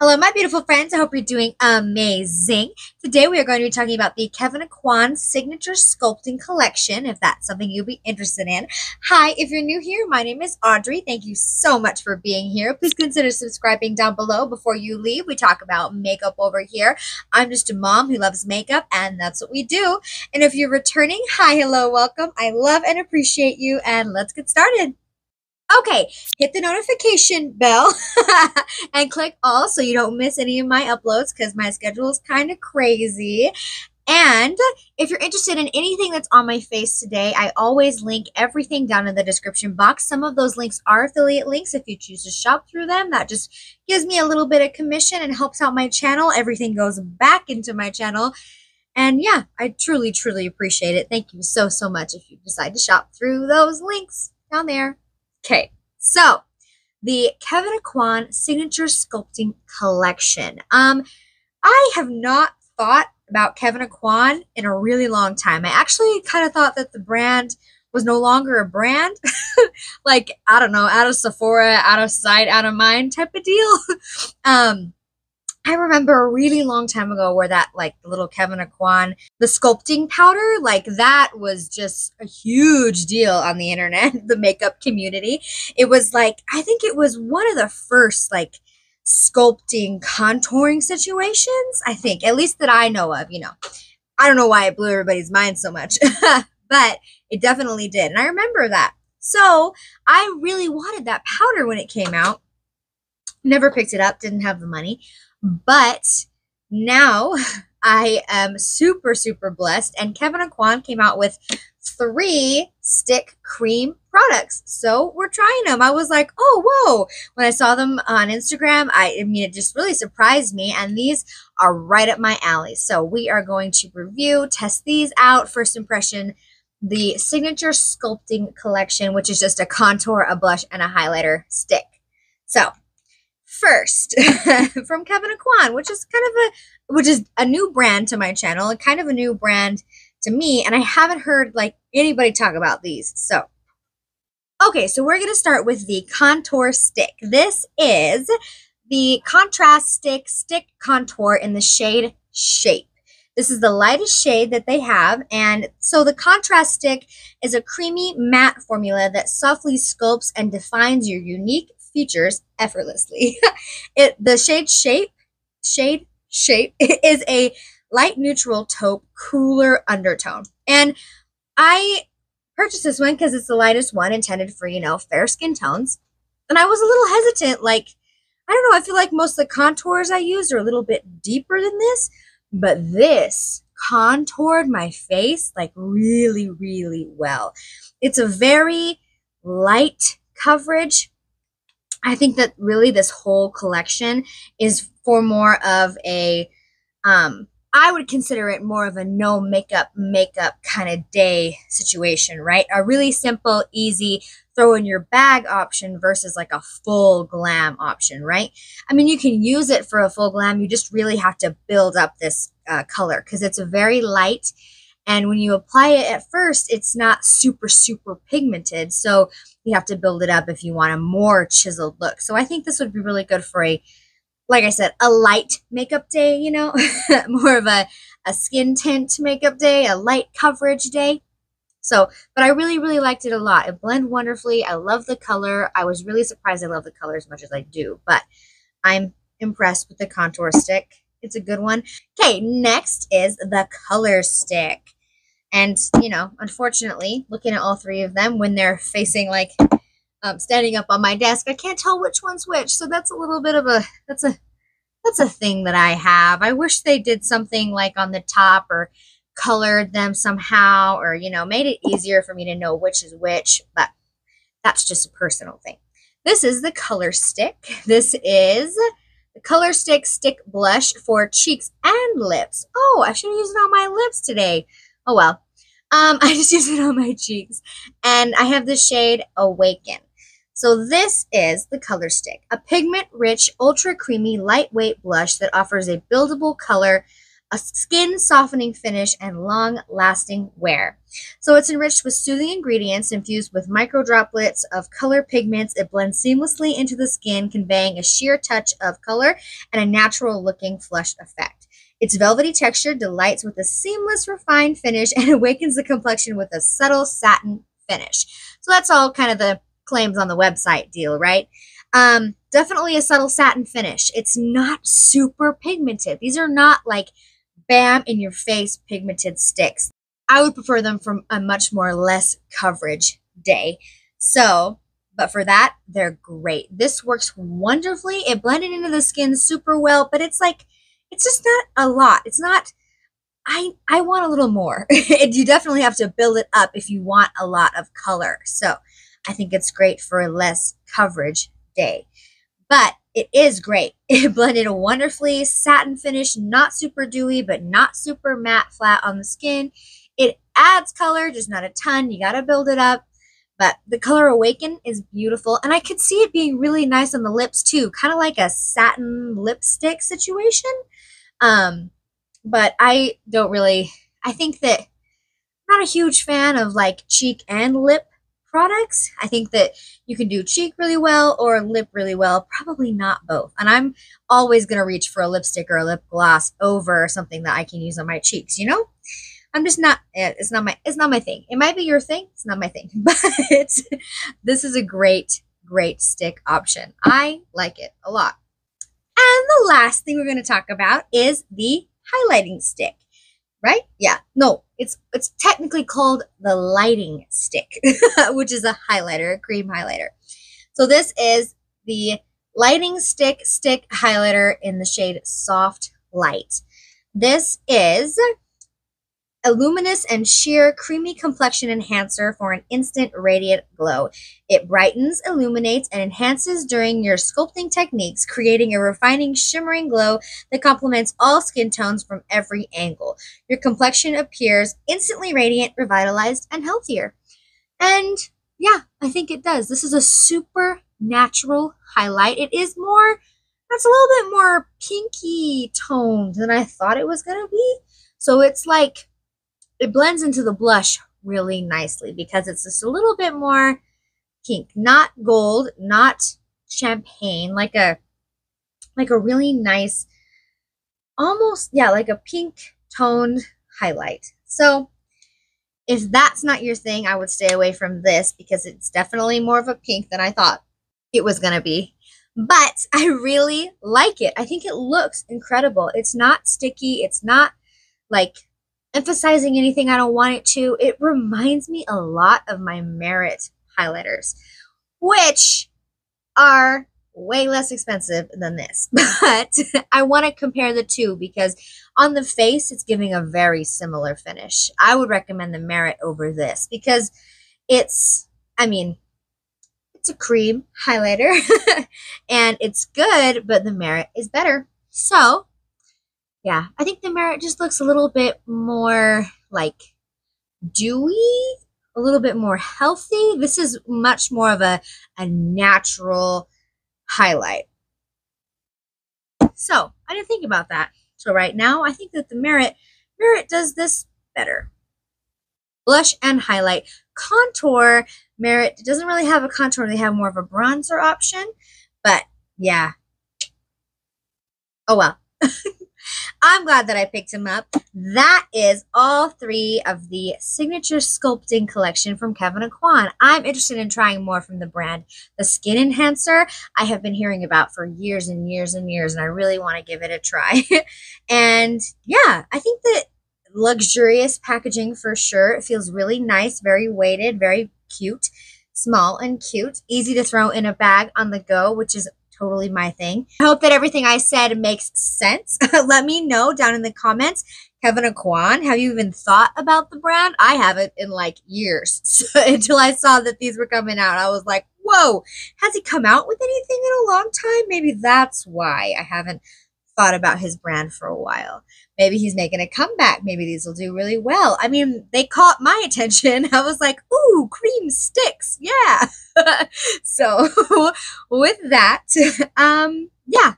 Hello, my beautiful friends. I hope you're doing amazing. Today, we are going to be talking about the Kevyn Aucoin Signature Sculpting Collection, if that's something you'd be interested in. Hi, if you're new here, my name is Audrey. Thank you so much for being here. Please consider subscribing down below before you leave. We talk about makeup over here. I'm just a mom who loves makeup, and that's what we do. And if you're returning, hi, hello, welcome. I love and appreciate you, and let's get started. Okay, hit the notification bell and click all so you don't miss any of my uploads because my schedule is kind of crazy. And if you're interested in anything that's on my face today, I always link everything down in the description box. Some of those links are affiliate links. If you choose to shop through them, that just gives me a little bit of commission and helps out my channel. Everything goes back into my channel. And yeah, I truly, truly appreciate it. Thank you so, so much if you decide to shop through those links down there. Okay, so the Kevyn Aucoin Signature Sculpting Collection. I have not thought about Kevyn Aucoin in a really long time. I actually kind of thought that the brand was no longer a brand. Like, I don't know, out of Sephora, out of sight, out of mind type of deal. I remember a really long time ago where that, like, the little Kevyn Aucoin, the sculpting powder, like, that was just a huge deal on the internet, the makeup community. It was like, I think it was one of the first, like, sculpting contouring situations, I think, at least that I know of, you know. I don't know why it blew everybody's mind so much, but it definitely did. And I remember that. So I really wanted that powder when it came out. Never picked it up, didn't have the money. But now I am super, super blessed. And Kevyn Aucoin came out with 3 stick cream products. So we're trying them. I was like, oh, whoa. When I saw them on Instagram, I mean, it just really surprised me. And these are right up my alley. So we are going to review, test these out. First impression, the Signature Sculpting Collection, which is just a contour, a blush, and a highlighter stick. So first, from Kevyn Aucoin, which is a new brand to my channel, and kind of a new brand to me, and I haven't heard like anybody talk about these. So, okay, so we're gonna start with the contour stick. This is the contrast stick contour in the shade Shape. This is the lightest shade that they have, and so the contrast stick is a creamy matte formula that softly sculpts and defines your unique features effortlessly. The shade Shape is a light neutral taupe, cooler undertone. And I purchased this one because it's the lightest one, intended for, you know, fair skin tones. And I was a little hesitant, like, I don't know, I feel like most of the contours I used are a little bit deeper than this, but this contoured my face like really, really well. It's a very light coverage. I think that really this whole collection is for more of a, I would consider it more of a no makeup kind of day situation, right? A really simple, easy, throw in your bag option versus like a full glam option, right? I mean, you can use it for a full glam. You just really have to build up this color because it's a very light. And when you apply it at first, it's not super, super pigmented. So you have to build it up if you want a more chiseled look. So I think this would be really good for a, like I said, a light makeup day, you know, more of a skin tint makeup day, a light coverage day. So, but I really, really liked it a lot. It blended wonderfully. I love the color. I was really surprised I love the color as much as I do, but I'm impressed with the contour stick. It's a good one. Okay, next is the color stick. And, you know, unfortunately, looking at all 3 of them when they're facing like standing up on my desk, I can't tell which one's which. So that's a little bit of a, that's a thing that I have. I wish they did something like on the top or colored them somehow or, you know, made it easier for me to know which is which, but that's just a personal thing. This is the color stick. This is the color stick blush for cheeks and lips. Oh, I should have used it on my lips today. Oh well. I just use it on my cheeks. And I have the shade Awaken. So this is the color stick, a pigment-rich, ultra-creamy, lightweight blush that offers a buildable color a skin softening finish, and long-lasting wear. So it's enriched with soothing ingredients infused with micro droplets of color pigments. It blends seamlessly into the skin, conveying a sheer touch of color and a natural-looking flushed effect. Its velvety texture delights with a seamless, refined finish and awakens the complexion with a subtle satin finish. So that's all kind of the claims on the website deal, right? Definitely a subtle satin finish. It's not super pigmented. These are not like bam in your face pigmented sticks. I would prefer them from a much more less coverage day. So, but for that, they're great. This works wonderfully. It blended into the skin super well, but it's like, it's just not a lot. It's not, I want a little more. You definitely have to build it up if you want a lot of color. So I think it's great for a less coverage day. But it is great. It blended a wonderfully satin finish, not super dewy, but not super matte flat on the skin. It adds color, just not a ton. You got to build it up. But the color Awaken is beautiful. And I could see it being really nice on the lips too, kind of like a satin lipstick situation. But I think that I'm not a huge fan of like cheek and lip products. I think that you can do cheek really well or lip really well, probably not both. And I'm always going to reach for a lipstick or a lip gloss over something that I can use on my cheeks, you know? I'm just not, it's not my thing. It might be your thing. It's not my thing, but this is a great stick option. I like it a lot. And the last thing we're going to talk about is the highlighting stick. Right? Yeah. No, it's technically called the lighting stick, which is a highlighter, a cream highlighter. So this is the lighting stick highlighter in the shade Soft Light. This is a luminous and sheer creamy complexion enhancer for an instant radiant glow. It brightens, illuminates, and enhances during your sculpting techniques, creating a refining, shimmering glow that complements all skin tones from every angle. Your complexion appears instantly radiant, revitalized, and healthier. And yeah, I think it does. This is a super natural highlight. It's a little bit more pinky toned than I thought it was going to be. So it's like, it blends into the blush really nicely because it's just a little bit more pink, not gold, not champagne, like a really nice, almost, yeah, like a pink toned highlight. So if that's not your thing, I would stay away from this because it's definitely more of a pink than I thought it was going to be. But I really like it. I think it looks incredible. It's not sticky. It's not like emphasizing anything I don't want it to. It reminds me a lot of my Merit highlighters, which are way less expensive than this. But I want to compare the two because on the face, it's giving a very similar finish. I would recommend the Merit over this because it's a cream highlighter and it's good, but the Merit is better. So yeah, I think the Merit just looks a little bit more like dewy, a little bit more healthy. This is much more of a natural highlight. So I didn't think about that. So right now, I think that the Merit does this better. Blush and highlight. Contour, Merit doesn't really have a contour. They have more of a bronzer option. But yeah. Oh well. I'm glad that I picked him up. That is all 3 of the Signature Sculpting collection from Kevyn Aucoin. I'm interested in trying more from the brand. The Skin Enhancer I have been hearing about for years and years and years, and I really want to give it a try. And yeah, I think that luxurious packaging for sure. It feels really nice, very weighted, very cute, small and cute, easy to throw in a bag on the go, which is totally my thing. I hope that everything I said makes sense. Let me know down in the comments. Kevyn Aucoin, have you even thought about the brand? I haven't in like years. So, until I saw that these were coming out, I was like, whoa, has he come out with anything in a long time? Maybe that's why I haven't thought about his brand for a while. Maybe he's making a comeback. Maybe these will do really well. I mean, they caught my attention. I was like, ooh, cream sticks. Yeah. So with that, yeah.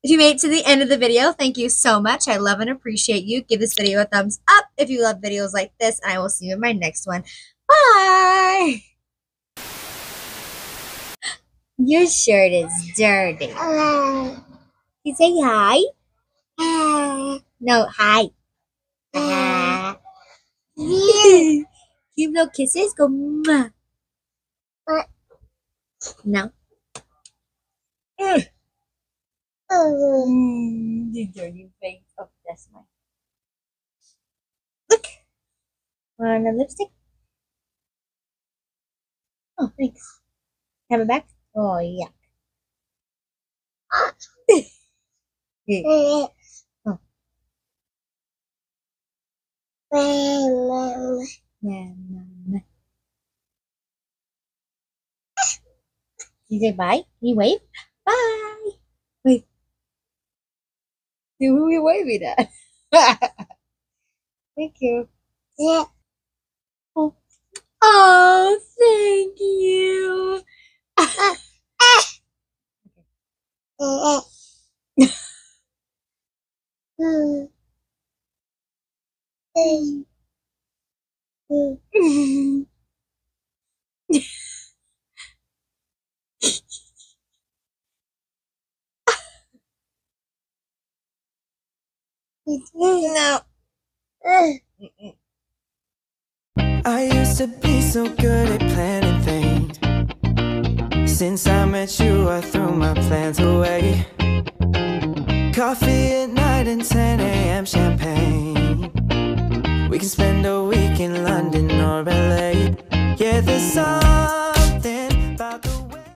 If you made it to the end of the video, thank you so much. I love and appreciate you. Give this video a thumbs up if you love videos like this, and I will see you in my next one. Bye! Your shirt is dirty. You say hi? No, hi. Give little kisses. Go. Mwah. No. You dirty face. Oh, that's mine. Look. Want a lipstick? Oh, thanks. Have it back? Oh, yeah. Oh. You say bye? Can you wave? Bye. Wave. Who are we waving at? Thank you. Yeah. Oh, thank you. No. I used to be so good at planning things. Since I met you, I threw my plans away. Coffee at night and 10 a.m. champagne. We can spend a week in London or LA. Yeah, the sun